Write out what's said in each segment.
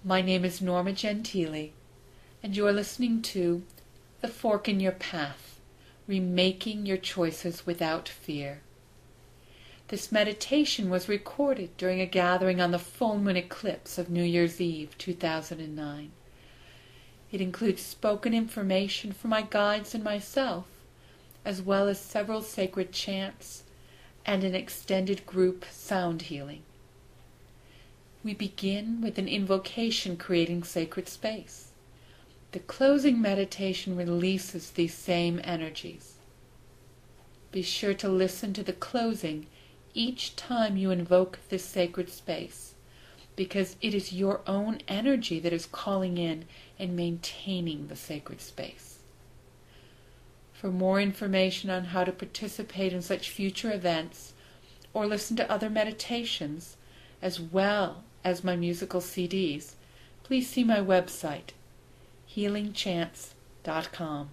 My name is Norna Gentile, and you are listening to The Fork in Your Path, Remaking Your Choices Without Fear. This meditation was recorded during a gathering on the full moon eclipse of New Year's Eve, 2009. It includes spoken information from my guides and myself, as well as several sacred chants and an extended group sound healing. We begin with an invocation creating sacred space. The closing meditation releases these same energies. Be sure to listen to the closing each time you invoke this sacred space, because it is your own energy that is calling in and maintaining the sacred space. For more information on how to participate in such future events, or listen to other meditations, as well as my musical CDs, please see my website, healingchants.com.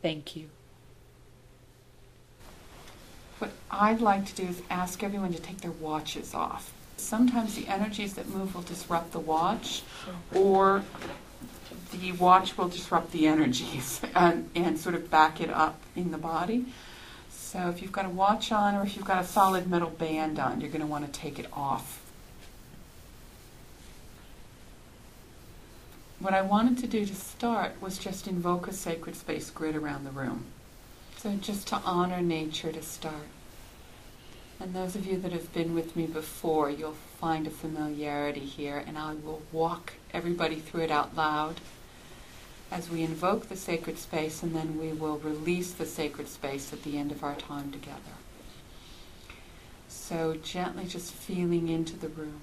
Thank you. What I'd like to do is ask everyone to take their watches off. Sometimes the energies that move will disrupt the watch, or the watch will disrupt the energies and sort of back it up in the body. So if you've got a watch on, or if you've got a solid metal band on, you're going to want to take it off. What I wanted to do to start was just invoke a sacred space grid around the room. So just to honor nature to start. And those of you that have been with me before, you'll find a familiarity here, and I will walk everybody through it out loud as we invoke the sacred space, and then we will release the sacred space at the end of our time together. So gently just feeling into the room.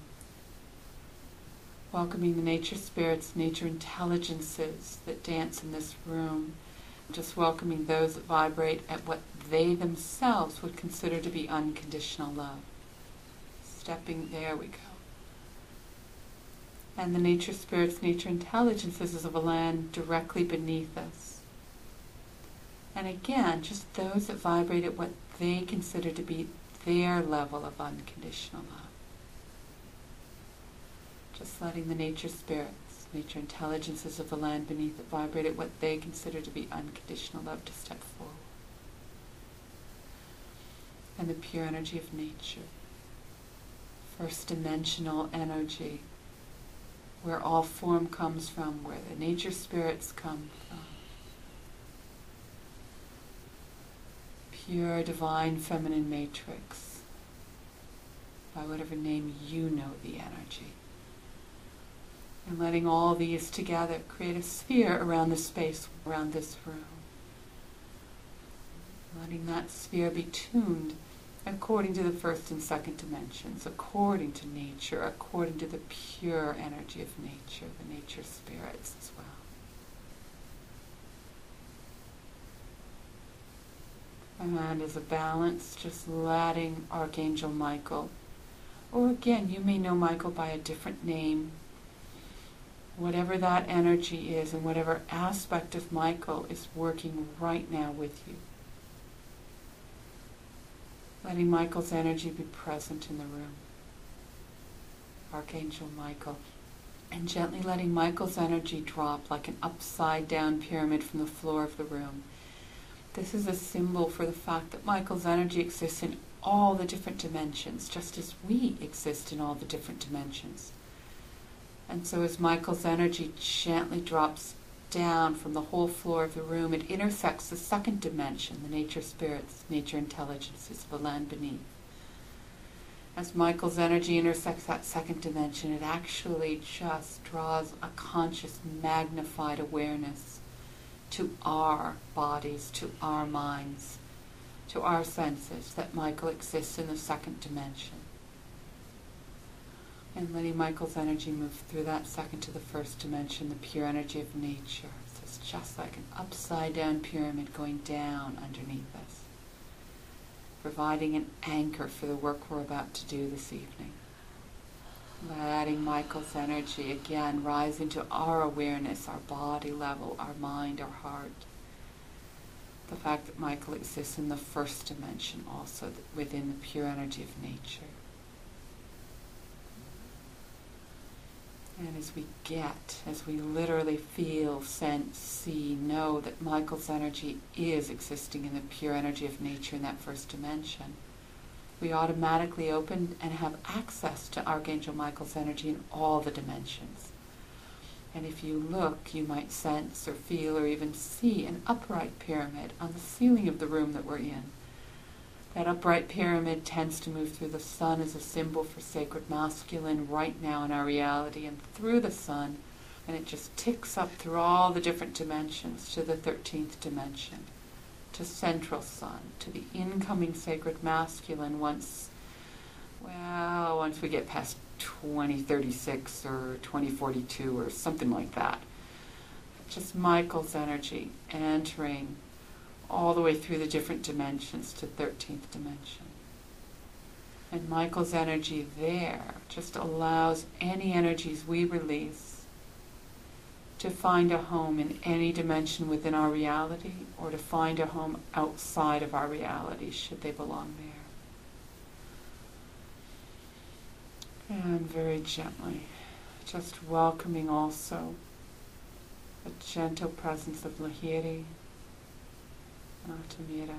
Welcoming the nature spirits, nature intelligences that dance in this room. Just welcoming those that vibrate at what they themselves would consider to be unconditional love. Stepping, there we go. And the nature spirits, nature intelligences of a land directly beneath us. And again, just those that vibrate at what they consider to be their level of unconditional love. Just letting the nature spirits, nature intelligences of the land beneath it vibrate at what they consider to be unconditional love to step forward. And the pure energy of nature, first dimensional energy, where all form comes from, where the nature spirits come from. Pure divine feminine matrix, by whatever name you know the energy. And letting all these together create a sphere around the space, around this room. Letting that sphere be tuned according to the first and second dimensions, according to nature, according to the pure energy of nature, the nature spirits as well. And as a balance, just letting Archangel Michael, or again, you may know Michael by a different name, whatever that energy is and whatever aspect of Michael is working right now with you. Letting Michael's energy be present in the room. Archangel Michael. And gently letting Michael's energy drop like an upside down pyramid from the floor of the room. This is a symbol for the fact that Michael's energy exists in all the different dimensions, just as we exist in all the different dimensions. And so as Michael's energy gently drops down from the whole floor of the room, it intersects the second dimension, the nature spirits, nature intelligences of the land beneath. As Michael's energy intersects that second dimension, it actually just draws a conscious, magnified awareness to our bodies, to our minds, to our senses, that Michael exists in the second dimension. And letting Michael's energy move through that second to the first dimension, the pure energy of nature. So it's just like an upside down pyramid going down underneath us, providing an anchor for the work we're about to do this evening. Letting Michael's energy again rise into our awareness, our body level, our mind, our heart. The fact that Michael exists in the first dimension also, within the pure energy of nature. And as we literally feel, sense, see, know that Michael's energy is existing in the pure energy of nature in that first dimension, we automatically open and have access to Archangel Michael's energy in all the dimensions. And if you look, you might sense or feel or even see an upright pyramid on the ceiling of the room that we're in. That upright pyramid tends to move through the sun as a symbol for sacred masculine right now in our reality, and through the sun, and it just ticks up through all the different dimensions to the 13th dimension, to central sun, to the incoming sacred masculine once we get past 2036 or 2042 or something like that. Just Michael's energy entering all the way through the different dimensions to 13th dimension. And Michael's energy there just allows any energies we release to find a home in any dimension within our reality, or to find a home outside of our reality should they belong there. And very gently, just welcoming also a gentle presence of Lahiri, Artemira.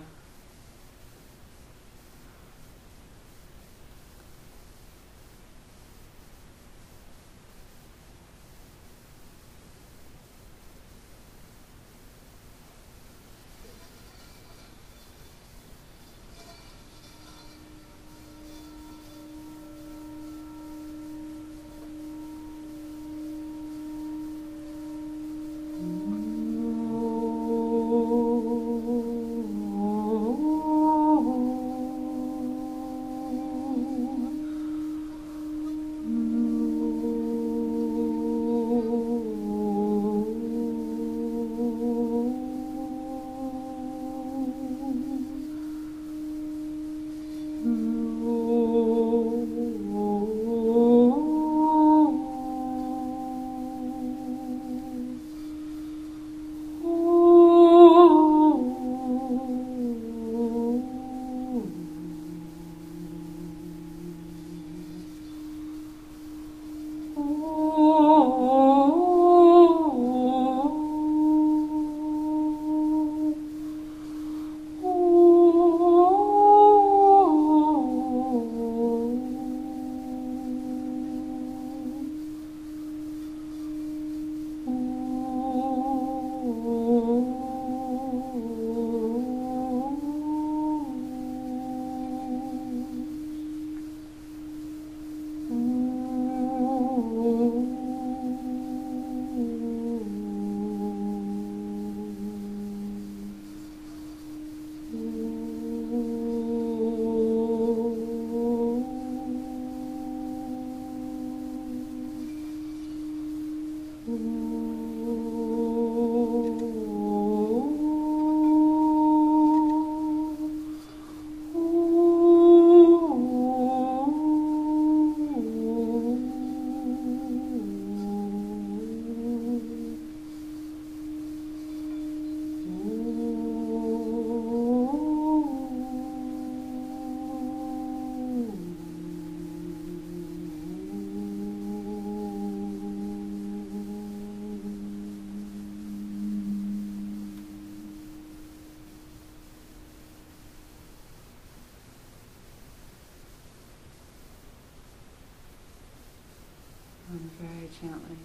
And very gently,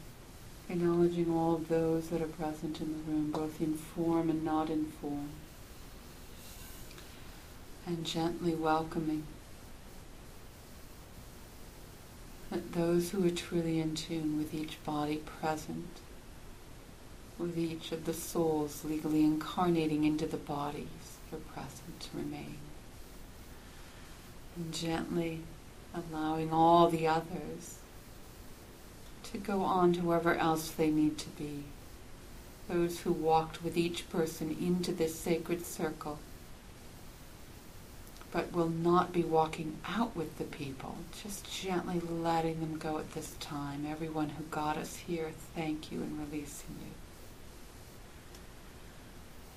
acknowledging all of those that are present in the room, both in form and not in form. And gently welcoming that those who are truly in tune with each body present, with each of the souls legally incarnating into the bodies that are present, remain. And gently allowing all the others to go on to wherever else they need to be. Those who walked with each person into this sacred circle, but will not be walking out with the people, just gently letting them go at this time. Everyone who got us here, thank you, and releasing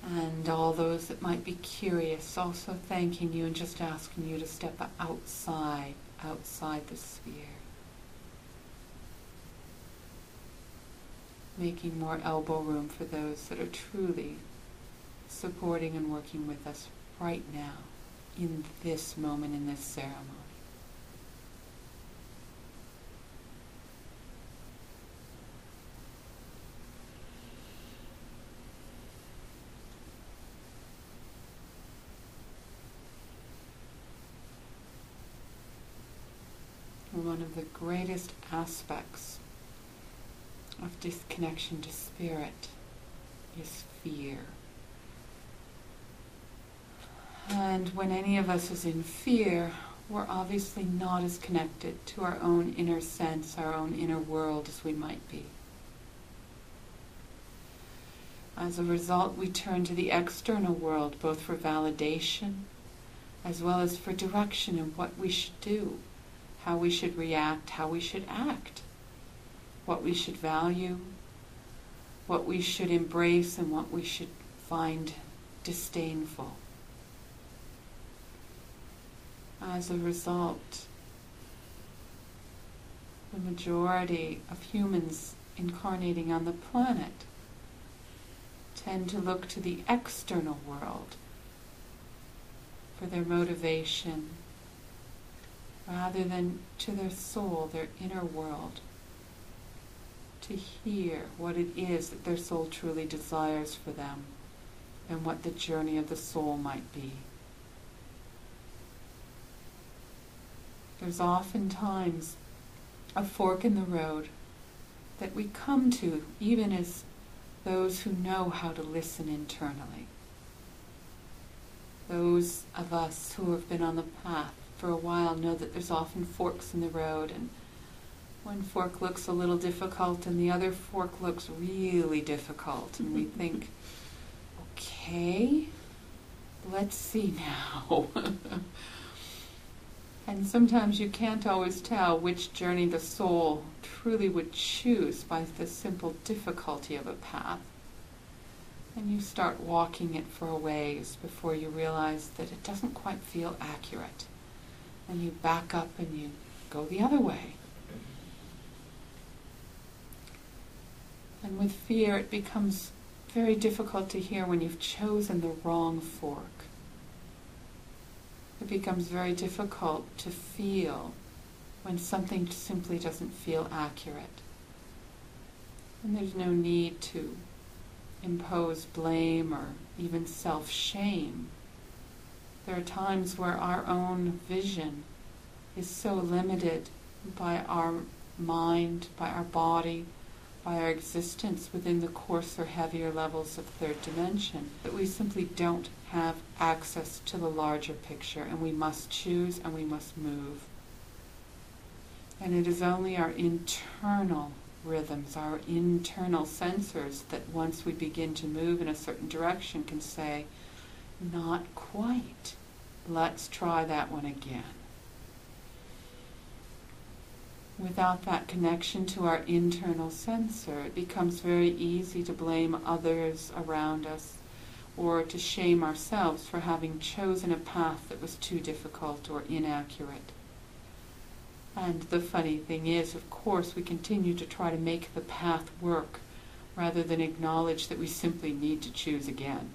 you. And all those that might be curious, also thanking you and just asking you to step outside the sphere. making more elbow room for those that are truly supporting and working with us right now, in this moment, in this ceremony. One of the greatest aspects of disconnection to spirit is fear. And when any of us is in fear, we're obviously not as connected to our own inner sense, our own inner world as we might be. As a result, we turn to the external world, both for validation as well as for direction in what we should do, how we should react, how we should act, what we should value, what we should embrace, and what we should find disdainful. As a result, the majority of humans incarnating on the planet tend to look to the external world for their motivation, rather than to their soul, their inner world, to hear what it is that their soul truly desires for them and what the journey of the soul might be. There's oftentimes a fork in the road that we come to even as those who know how to listen internally. Those of us who have been on the path for a while know that there's often forks in the road, and one fork looks a little difficult and the other fork looks really difficult, and we think, okay, let's see now. And sometimes you can't always tell which journey the soul truly would choose by the simple difficulty of a path. And you start walking it for a ways before you realize that it doesn't quite feel accurate. And you back up and you go the other way. And with fear, it becomes very difficult to hear when you've chosen the wrong fork. It becomes very difficult to feel when something simply doesn't feel accurate. And there's no need to impose blame or even self-shame. There are times where our own vision is so limited by our mind, by our body, by our existence within the coarser, heavier levels of third dimension, that we simply don't have access to the larger picture, and we must choose and we must move. And it is only our internal rhythms, our internal sensors, that once we begin to move in a certain direction can say, not quite, let's try that one again. Without that connection to our internal sensor, it becomes very easy to blame others around us or to shame ourselves for having chosen a path that was too difficult or inaccurate. And the funny thing is, of course, we continue to try to make the path work rather than acknowledge that we simply need to choose again.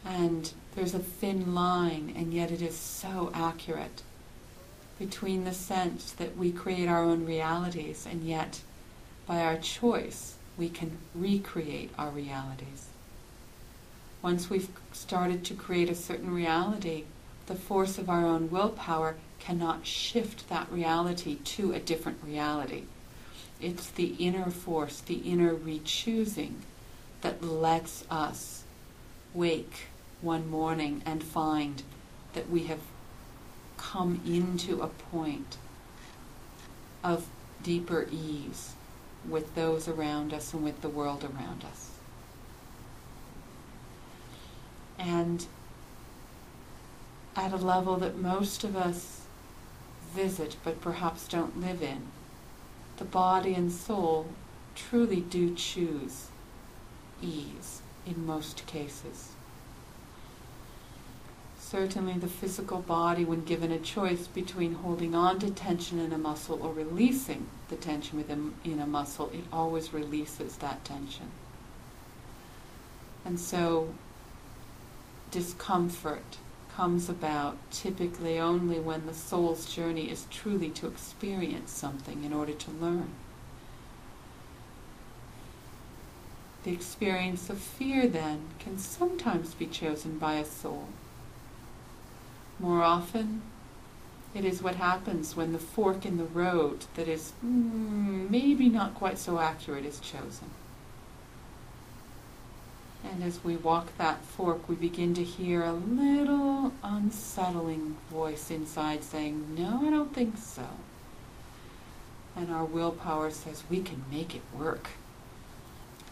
And there's a thin line, and yet it is so accurate, between the sense that we create our own realities, and yet by our choice we can recreate our realities. Once we've started to create a certain reality, the force of our own willpower cannot shift that reality to a different reality. It's the inner force, the inner re-choosing, that lets us wake one morning and find that we have come into a point of deeper ease with those around us and with the world around us. And at a level that most of us visit but perhaps don't live in, the body and soul truly do choose ease in most cases. Certainly the physical body, when given a choice between holding on to tension in a muscle or releasing the tension in a muscle, it always releases that tension. And so discomfort comes about typically only when the soul's journey is truly to experience something in order to learn. The experience of fear, then, can sometimes be chosen by a soul. More often, it is what happens when the fork in the road that is maybe not quite so accurate is chosen. And as we walk that fork, we begin to hear a little unsettling voice inside saying, "No, I don't think so." And our willpower says, "We can make it work."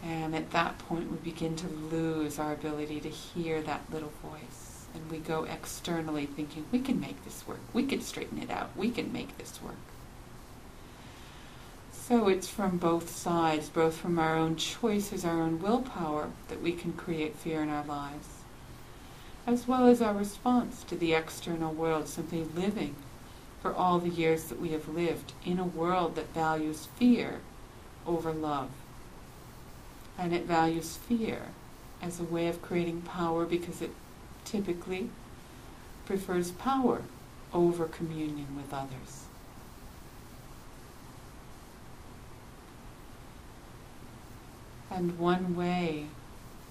And at that point, we begin to lose our ability to hear that little voice. And we go externally thinking, "We can make this work. We can straighten it out. We can make this work." So it's from both sides, both from our own choices, our own willpower, that we can create fear in our lives, as well as our response to the external world, simply living for all the years that we have lived in a world that values fear over love. And it values fear as a way of creating power because it typically prefers power over communion with others. And one way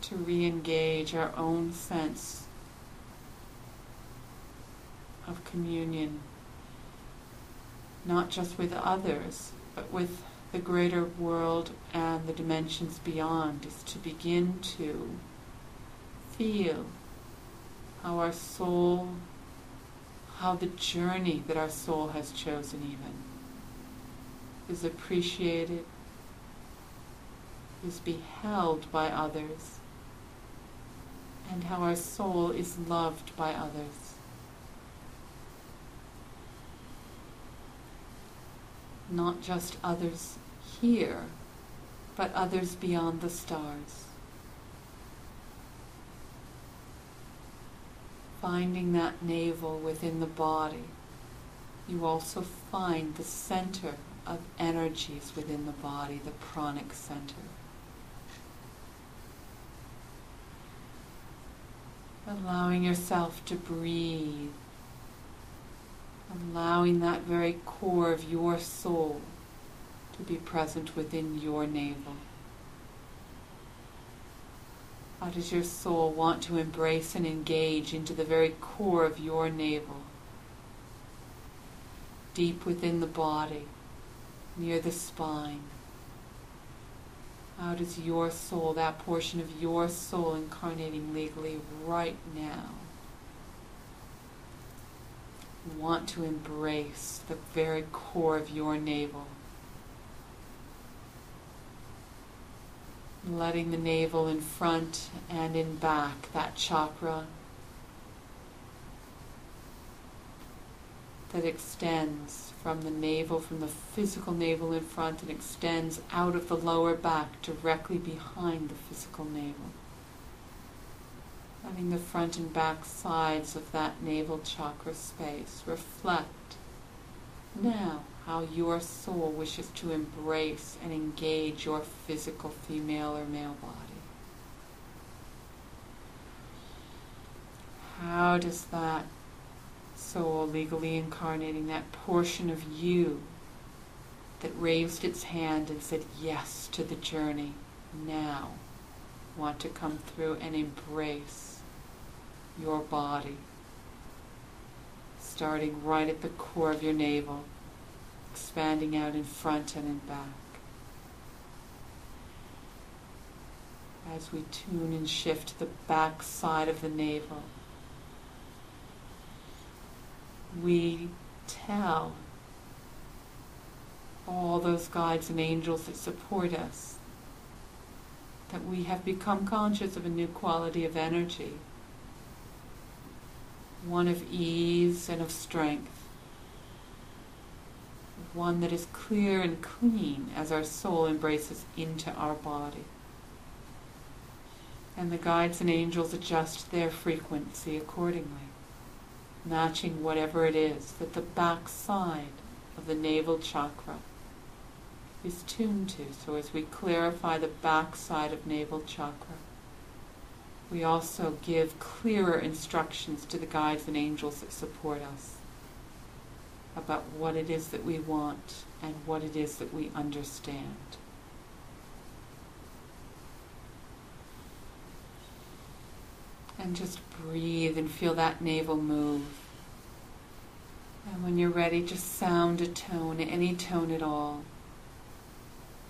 to re-engage our own sense of communion, not just with others, but with the greater world and the dimensions beyond, is to begin to feel how our soul, how the journey that our soul has chosen even, is appreciated, is beheld by others, and how our soul is loved by others. Not just others here, but others beyond the stars. Finding that navel within the body, you also find the center of energies within the body, the pranic center. Allowing yourself to breathe, allowing that very core of your soul to be present within your navel. How does your soul want to embrace and engage into the very core of your navel, deep within the body, near the spine? How does your soul, that portion of your soul incarnating legally right now, want to embrace the very core of your navel? Letting the navel in front and in back, that chakra that extends from the navel, from the physical navel in front, and extends out of the lower back directly behind the physical navel. Letting the front and back sides of that navel chakra space reflect now how your soul wishes to embrace and engage your physical female or male body. How does that soul legally incarnating, that portion of you that raised its hand and said yes to the journey, now want to come through and embrace your body, starting right at the core of your navel, expanding out in front and in back. As we tune and shift the back side of the navel, we tell all those guides and angels that support us that we have become conscious of a new quality of energy, one of ease and of strength, one that is clear and clean as our soul embraces into our body. And the guides and angels adjust their frequency accordingly. matching whatever it is that the back side of the navel chakra is tuned to. So as we clarify the back side of navel chakra, we also give clearer instructions to the guides and angels that support us about what it is that we want and what it is that we understand. And just breathe and feel that navel move. And when you're ready, just sound a tone, any tone at all,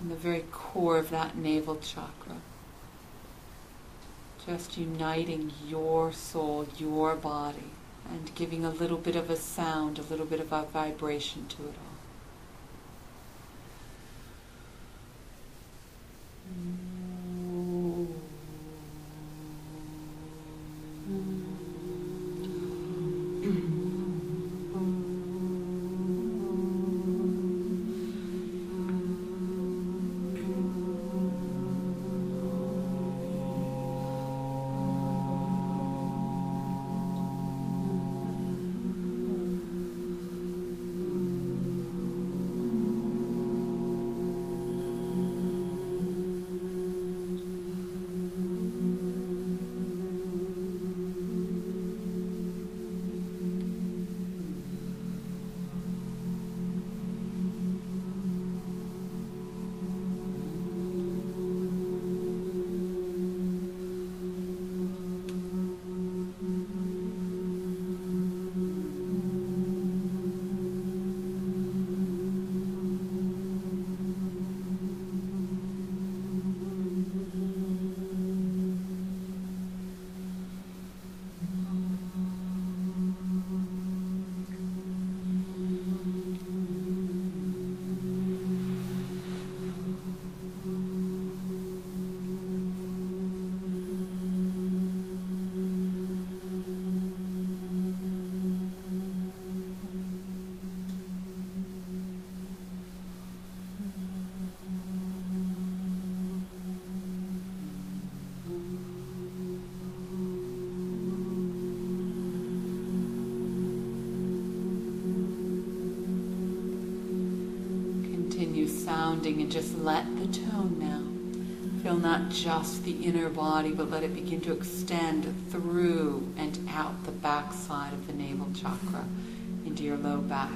in the very core of that navel chakra. Just uniting your soul, your body, and giving a little bit of a sound, a little bit of a vibration to it all. Sounding, and just let the tone now fill not just the inner body, but let it begin to extend through and out the back side of the navel chakra into your low back.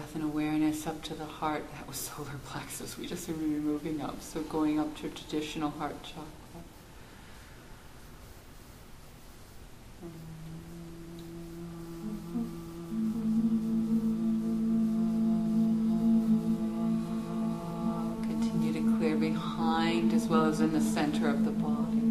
breath and awareness up to the heart. That was solar plexus. We just are moving up. So going up to traditional heart chakra. Continue to clear behind as well as in the center of the body.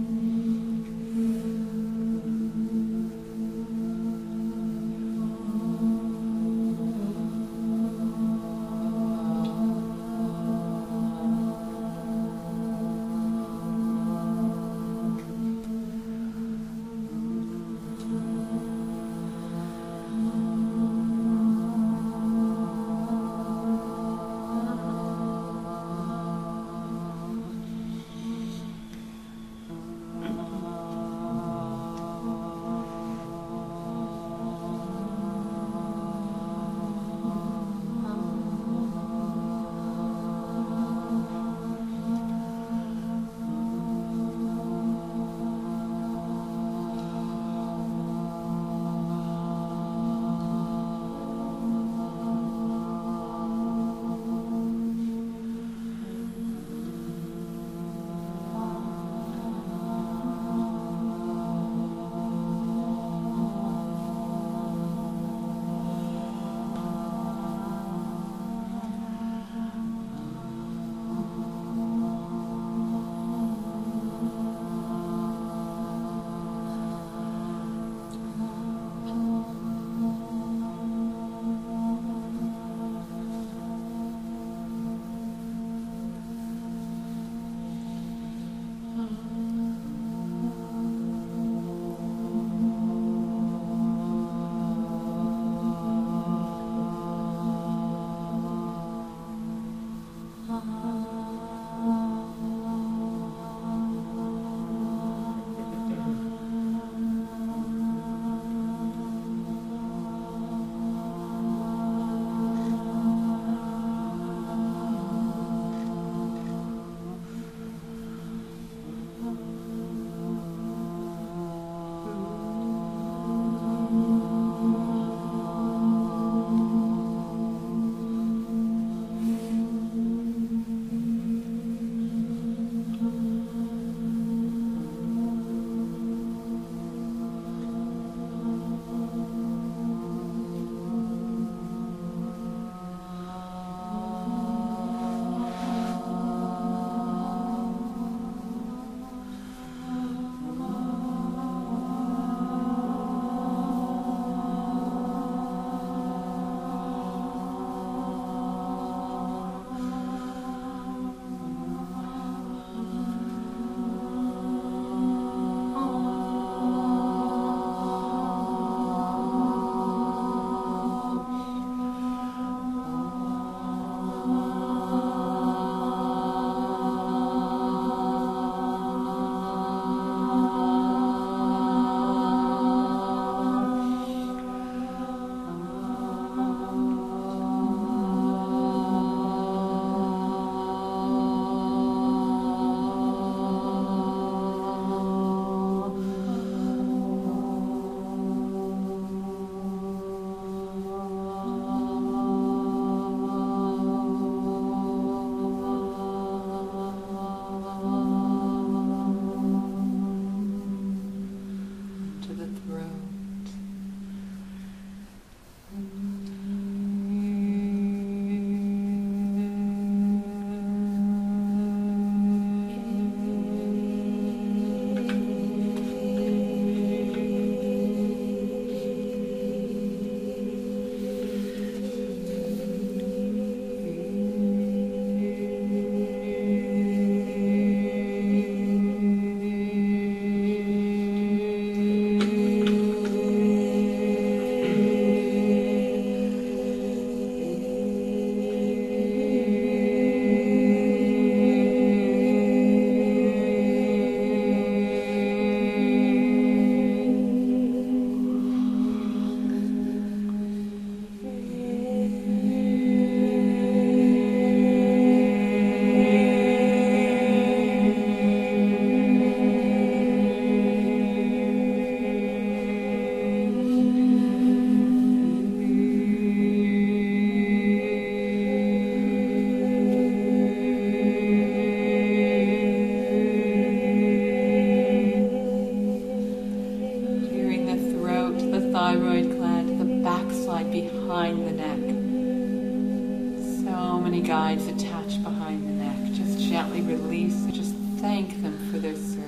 guides attached behind the neck, just gently release, just thank them for their service.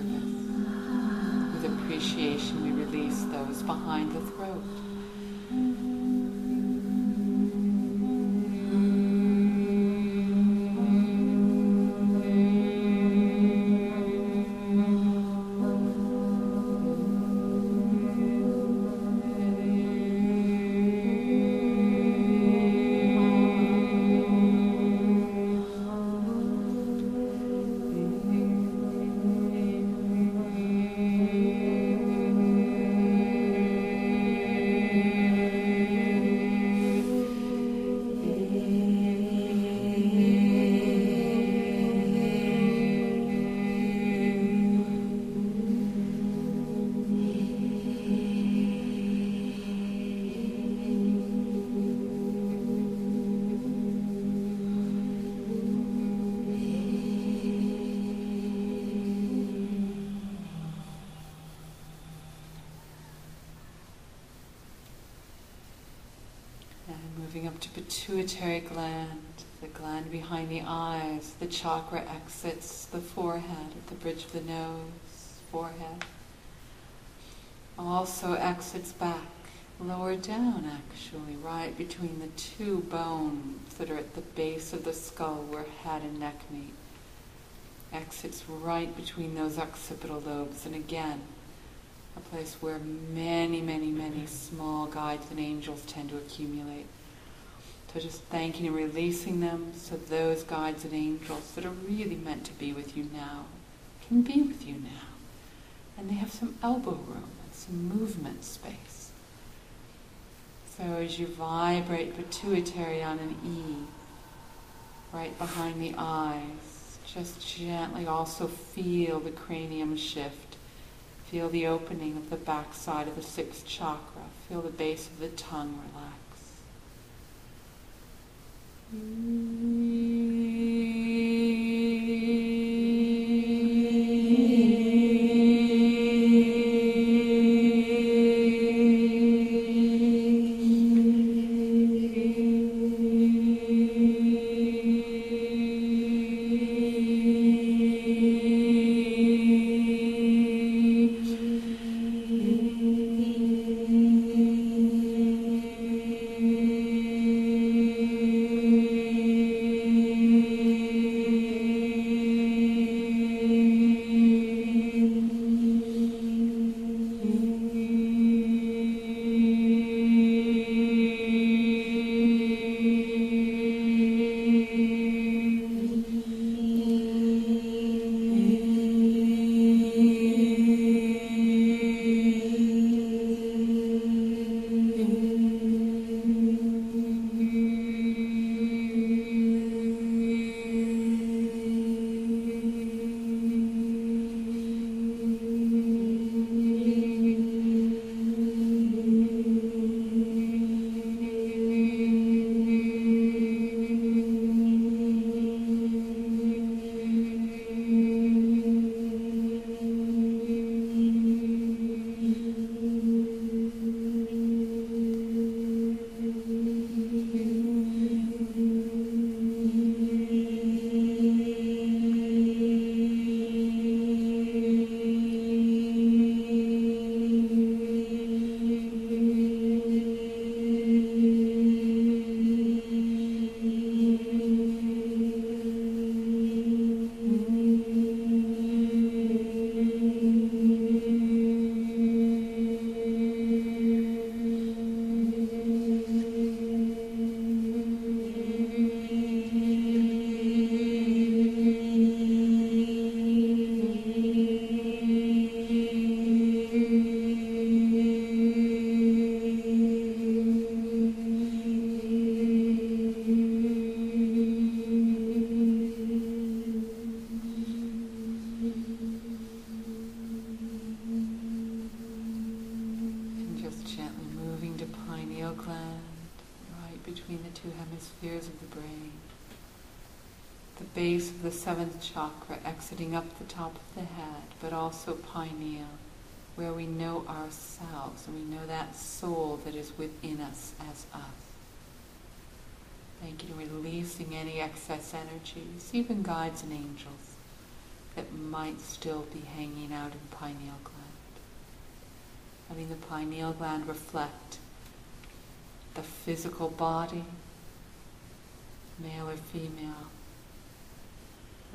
With appreciation, we release those behind the throat. Moving up to pituitary gland, the gland behind the eyes, the chakra exits the forehead at the bridge of the nose, forehead. Also exits back, lower down actually, right between the two bones that are at the base of the skull where head and neck meet. Exits right between those occipital lobes, and again, a place where many, many, many small guides and angels tend to accumulate. So just thanking and releasing them so those guides and angels that are really meant to be with you now can be with you now. And they have some elbow room and some movement space. So as you vibrate pituitary on an E, right behind the eyes, just gently also feel the cranium shift. Feel the opening of the back side of the sixth chakra. Feel the base of the tongue relax. hemispheres of the brain. The base of the seventh chakra exiting up the top of the head, but also pineal, where we know ourselves and we know that soul that is within us as us. Thank you to releasing any excess energies, even guides and angels, that might still be hanging out in the pineal gland. Letting the pineal gland reflect the physical body, male or female.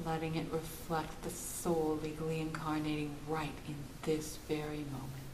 Letting it reflect the soul legally incarnating right in this very moment.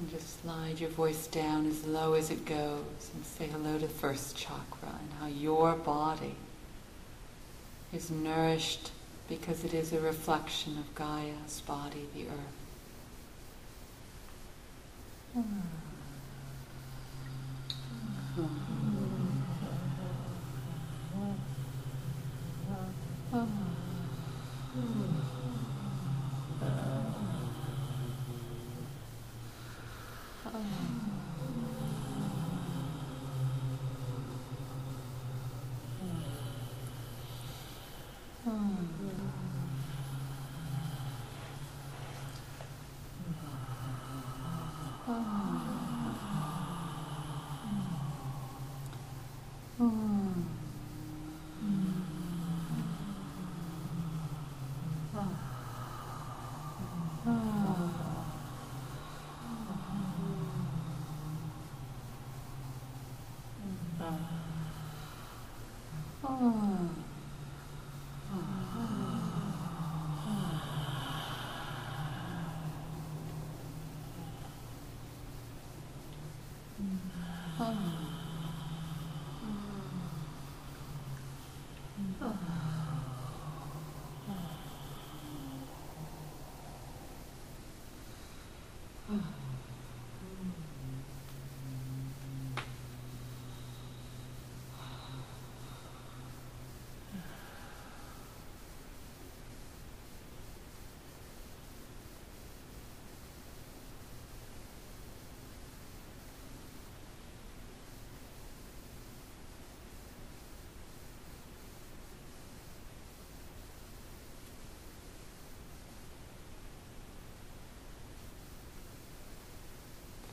And just slide your voice down as low as it goes and say hello to the first chakra and how your body is nourished because it is a reflection of Gaia's body, the earth.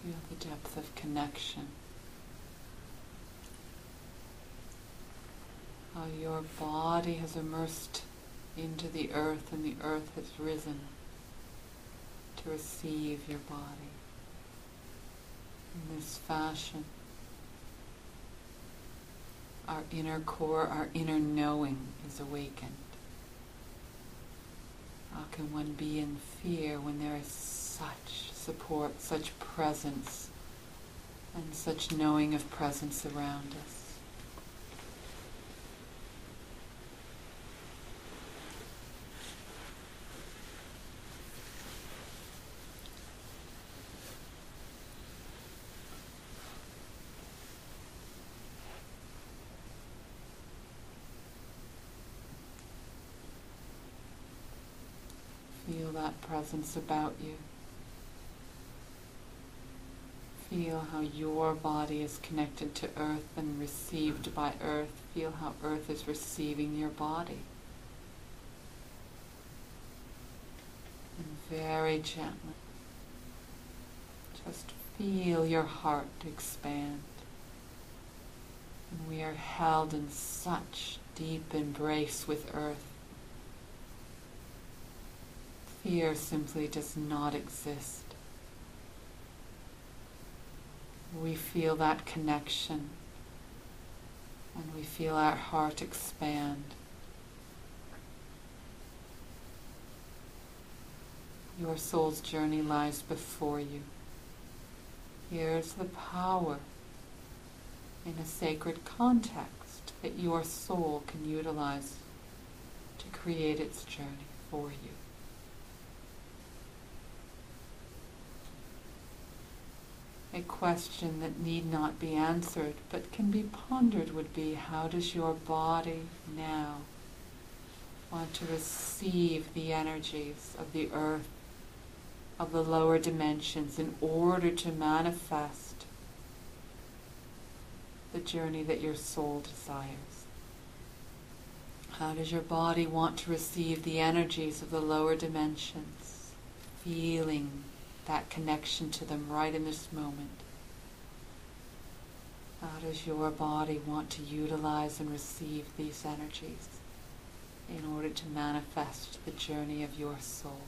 Feel the depth of connection. How your body has immersed into the earth and the earth has risen to receive your body. In this fashion, our inner core, our inner knowing is awakened. can one be in fear when there is such support, such presence, and such knowing of presence around us? Feel that presence about you. Feel how your body is connected to Earth and received by Earth. Feel how Earth is receiving your body. And very gently, just feel your heart expand. And we are held in such deep embrace with Earth. Fear simply does not exist. We feel that connection, and we feel our heart expand. Your soul's journey lies before you. Here's the power in a sacred context that your soul can utilize to create its journey for you. A question that need not be answered but can be pondered would be, how does your body now want to receive the energies of the earth, of the lower dimensions, in order to manifest the journey that your soul desires? How does your body want to receive the energies of the lower dimensions, feeling that connection to them right in this moment? How does your body want to utilize and receive these energies in order to manifest the journey of your soul?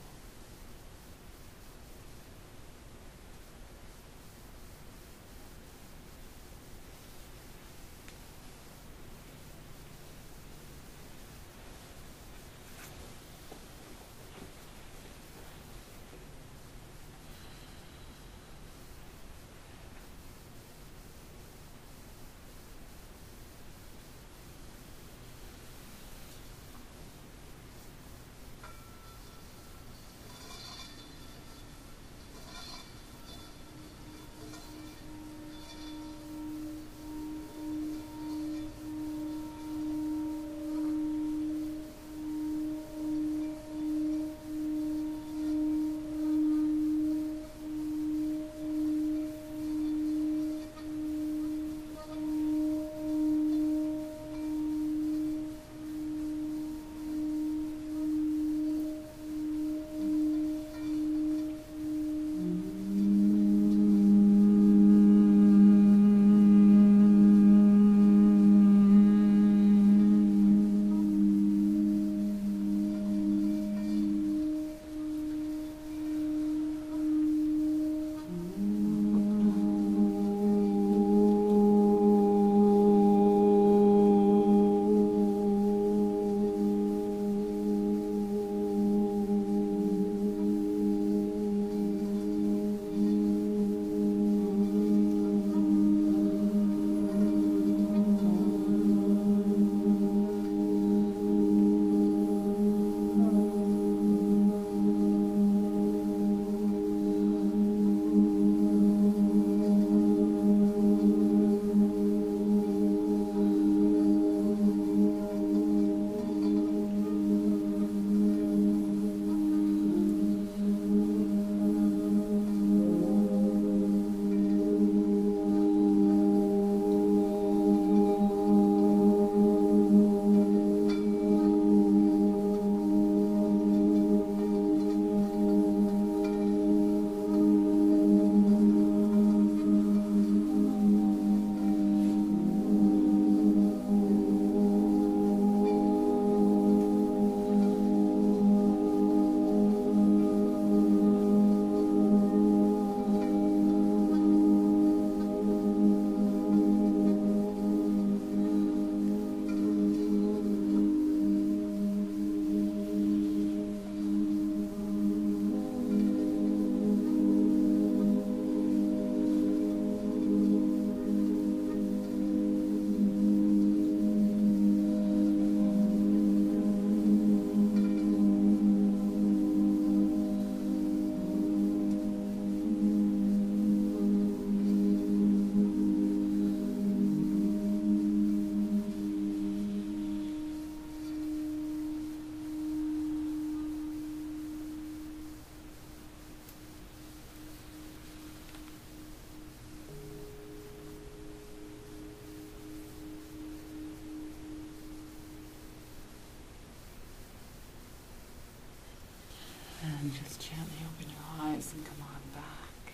eyes and come on back.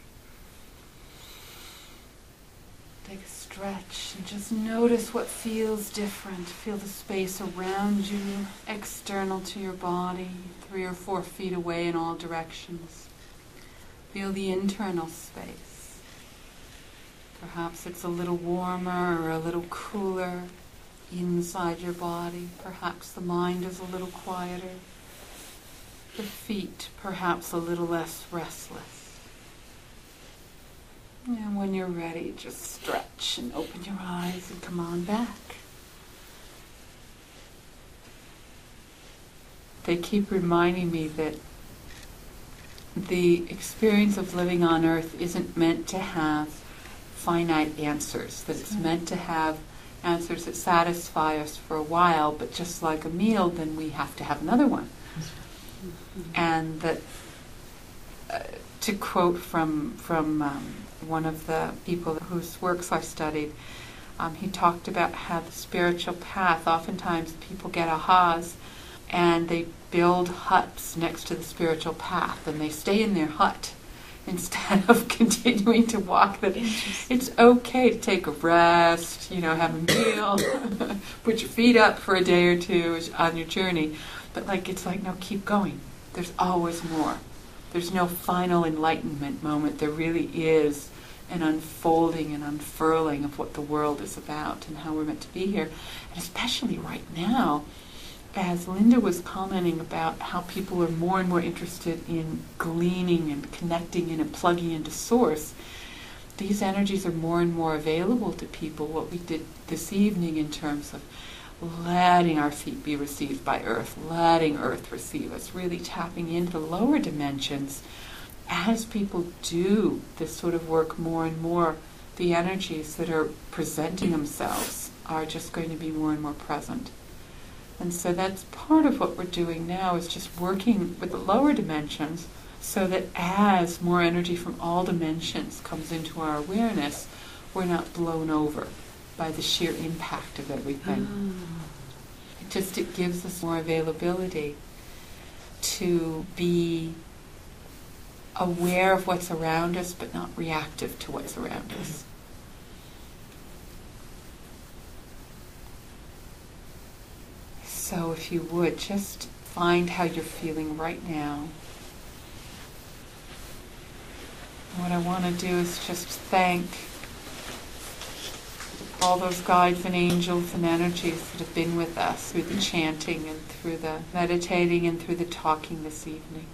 Take a stretch and just notice what feels different. Feel the space around you, external to your body, 3 or 4 feet away in all directions. Feel the internal space. Perhaps it's a little warmer or a little cooler inside your body. Perhaps the mind is a little quieter. The feet perhaps a little less restless. And when you're ready, just stretch and open your eyes and come on back. They keep reminding me that the experience of living on earth isn't meant to have finite answers, that it's meant to have answers that satisfy us for a while, but just like a meal, then we have to have another one. And that, to quote from one of the people whose works I studied, he talked about how the spiritual path, oftentimes people get ahas and they build huts next to the spiritual path and they stay in their hut instead of continuing to walk. That it's okay to take a rest, have a meal, put your feet up for a day or two on your journey, but no, keep going. There's always more. There's no final enlightenment moment. There really is an unfolding and unfurling of what the world is about and how we're meant to be here. And especially right now, as Linda was commenting about how people are more and more interested in gleaning and connecting in and plugging into Source, these energies are more and more available to people. What we did this evening in terms of letting our feet be received by Earth, letting Earth receive us, really tapping into the lower dimensions. As people do this sort of work more and more, the energies that are presenting themselves are just going to be more and more present. And so that's part of what we're doing now, is just working with the lower dimensions so that as more energy from all dimensions comes into our awareness, we're not blown over by the sheer impact of everything. It gives us more availability to be aware of what's around us, but not reactive to what's around us. So if you would, just find how you're feeling right now. What I want to do is just thank all those guides and angels and energies that have been with us through the chanting and through the meditating and through the talking this evening.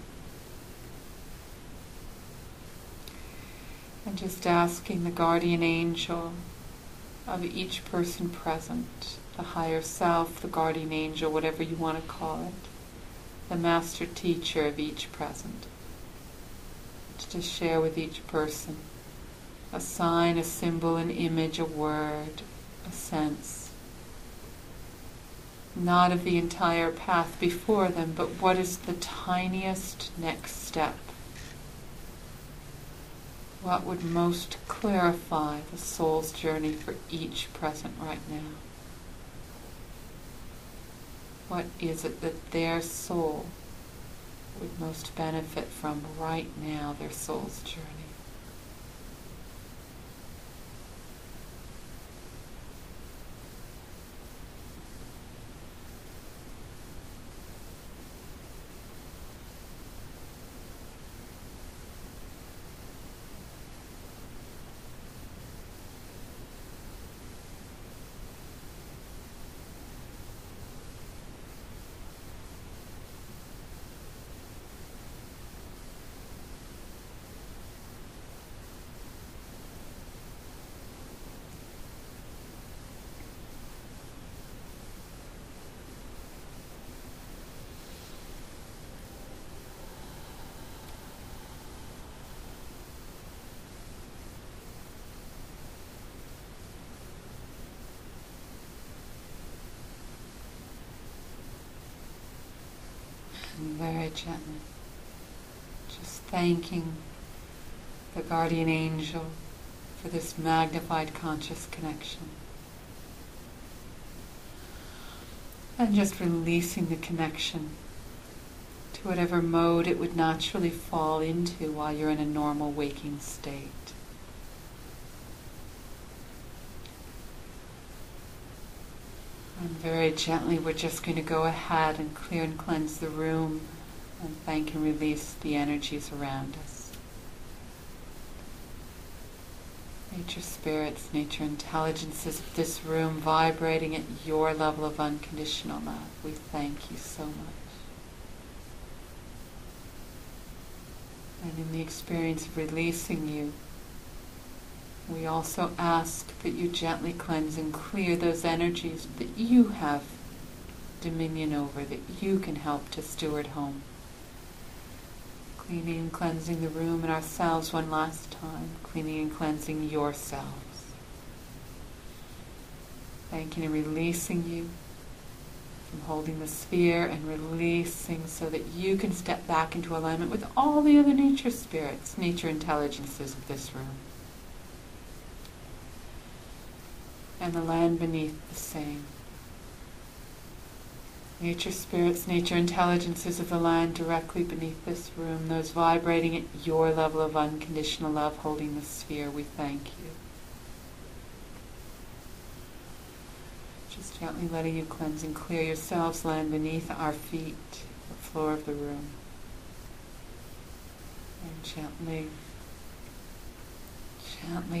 And just asking the guardian angel of each person present, the higher self, the guardian angel, whatever you want to call it, the master teacher of each present, to share with each person a sign, a symbol, an image, a word, a sense, not of the entire path before them, but what is the tiniest next step? What would most clarify the soul's journey for each present right now? What is it that their soul would most benefit from right now, their soul's journey? And very gently, just thanking the guardian angel for this magnified conscious connection. And just releasing the connection to to whatever mode it would naturally fall into while you're in a normal waking state. And very gently we're just going to go ahead and clear and cleanse the room and thank and release the energies around us. Nature spirits, nature intelligences of this room vibrating at your level of unconditional love. We thank you so much. And in the experience of releasing you, we also ask that you gently cleanse and clear those energies that you have dominion over, that you can help to steward home. Cleaning and cleansing the room and ourselves one last time. Cleaning and cleansing yourselves. Thanking and releasing you from holding the sphere and releasing so that you can step back into alignment with all the other nature spirits, nature intelligences of this room. And the land beneath the same. Nature spirits, nature intelligences of the land directly beneath this room, those vibrating at your level of unconditional love holding the sphere, we thank you. Just gently letting you cleanse and clear yourselves, land beneath our feet, the floor of the room. And gently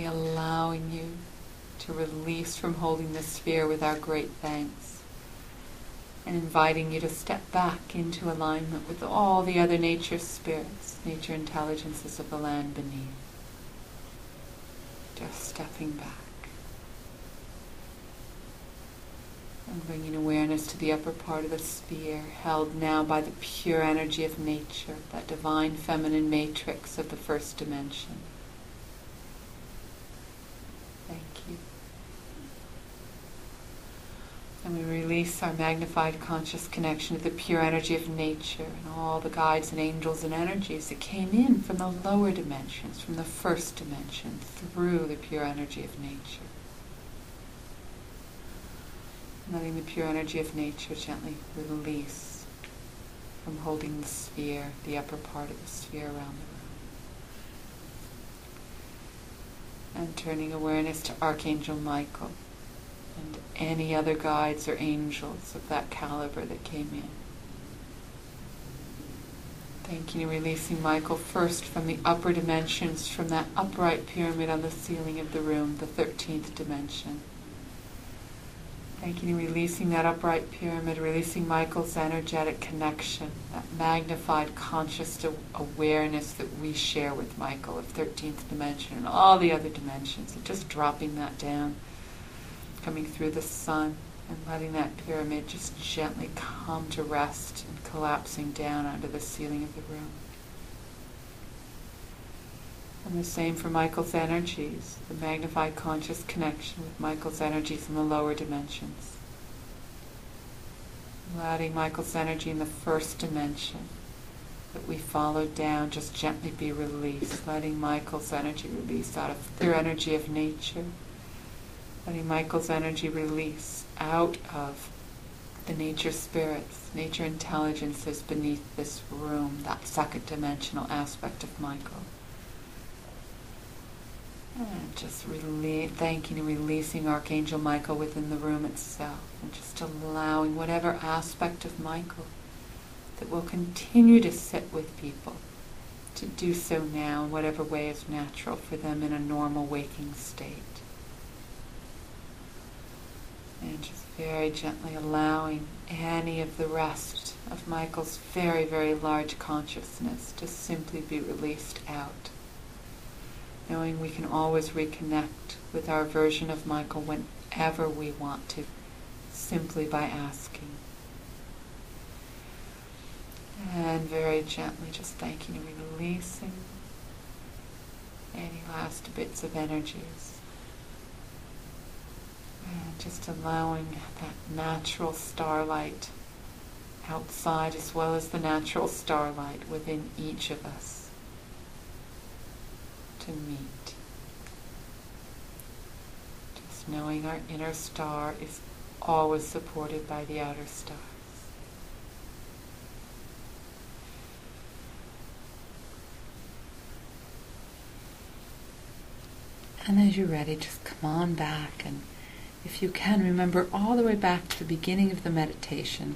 allowing you to release from holding the sphere with our great thanks. And inviting you to step back into alignment with all the other nature spirits, nature intelligences of the land beneath. Just stepping back. And bringing awareness to the upper part of the sphere, held now by the pure energy of nature, that divine feminine matrix of the first dimension. Thank you. And we release our magnified conscious connection to the pure energy of nature and all the guides and angels and energies that came in from the lower dimensions, from the first dimension, through the pure energy of nature. Letting the pure energy of nature gently release from holding the sphere, the upper part of the sphere around the room. And turning awareness to Archangel Michael and any other guides or angels of that caliber that came in. Thanking and releasing Michael first from the upper dimensions, from that upright pyramid on the ceiling of the room, the 13th dimension. Thanking and releasing that upright pyramid, releasing Michael's energetic connection, that magnified conscious awareness that we share with Michael of 13th dimension and all the other dimensions, and just dropping that down, coming through the sun and letting that pyramid just gently come to rest and collapsing down onto the ceiling of the room. And the same for Michael's energies, the magnified conscious connection with Michael's energies in the lower dimensions. Letting Michael's energy in the first dimension that we followed down just gently be released, letting Michael's energy release out of the energy of nature. Letting Michael's energy release out of the nature spirits, nature intelligences beneath this room, that second dimensional aspect of Michael. And just thanking and releasing Archangel Michael within the room itself, and just allowing whatever aspect of Michael that will continue to sit with people to do so now in whatever way is natural for them in a normal waking state. And just very gently allowing any of the rest of Michael's very, very large consciousness to simply be released out. Knowing we can always reconnect with our version of Michael whenever we want to, simply by asking. And very gently just thanking and releasing any last bits of energies. And just allowing that natural starlight outside as well as the natural starlight within each of us to meet. Just knowing our inner star is always supported by the outer stars. And as you're ready, just come on back, and if you can, remember all the way back to the beginning of the meditation,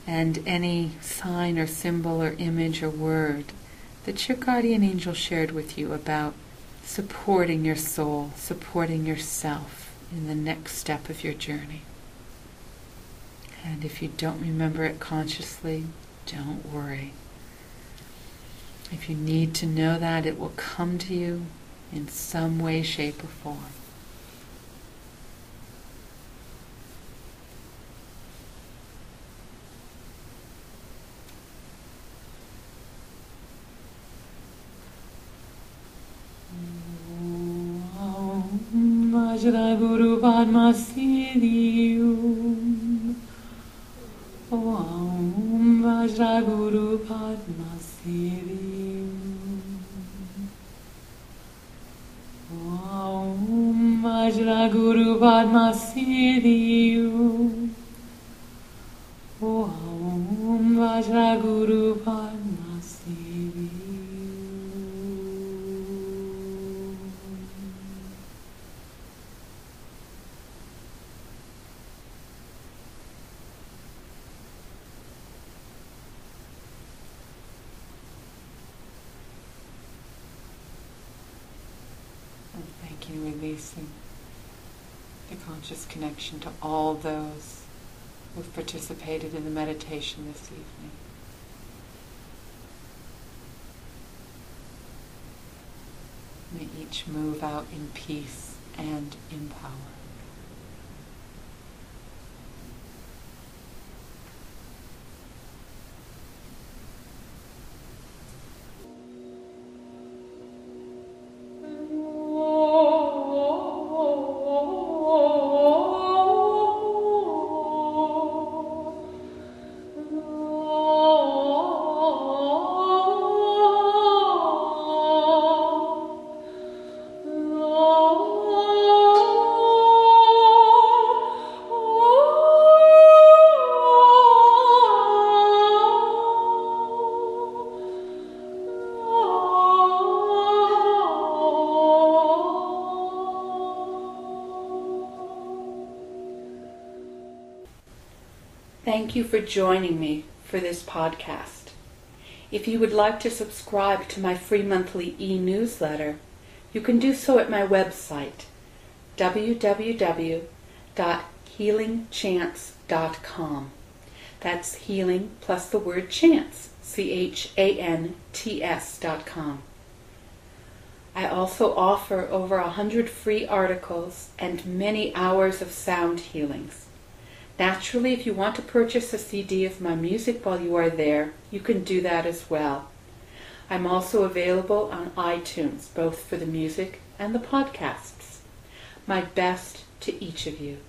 and any sign or symbol or image or word that your guardian angel shared with you about supporting your soul, supporting yourself in the next step of your journey. And if you don't remember it consciously, don't worry. If you need to know that, it will come to you in some way, shape, or form. Vajra Guru Padma Siddhiyum. Om Vajra Guru Padma Siddhiyum. Om Vajra Guru Padma Siddhiyum. Om Vajra Guru Padma Siddhiyum. Thanking, releasing the conscious connection to all those who've participated in the meditation this evening. May each move out in peace and in power. Thank you for joining me for this podcast. If you would like to subscribe to my free monthly e-newsletter, you can do so at my website, www.healingchants.com. That's healing plus the word chance, CHANTS.com. I also offer over 100 free articles and many hours of sound healings. Naturally, if you want to purchase a CD of my music while you are there, you can do that as well. I'm also available on iTunes, both for the music and the podcasts. My best to each of you.